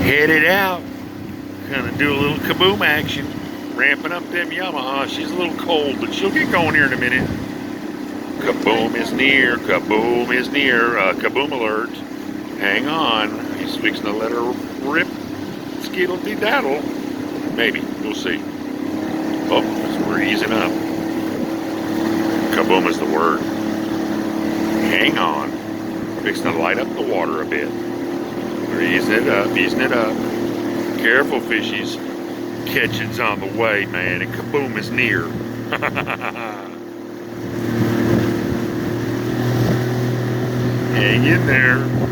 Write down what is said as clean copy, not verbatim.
Headed out. Gonna do a little kaboom action. Ramping up them Yamaha. She's a little cold, but she'll get going here in a minute. Kaboom is near. Kaboom is near. Kaboom alert. Hang on. He's fixing to let her rip. Skittle-de-daddle. Maybe. We'll see. Oh, we're easing up. Kaboom is the word. Hang on. Fixing to light up the water a bit. We're easing it up. Easing it up. Careful, fishies. Ketchn'z on the way, man, and kaboom is near. Hang in there.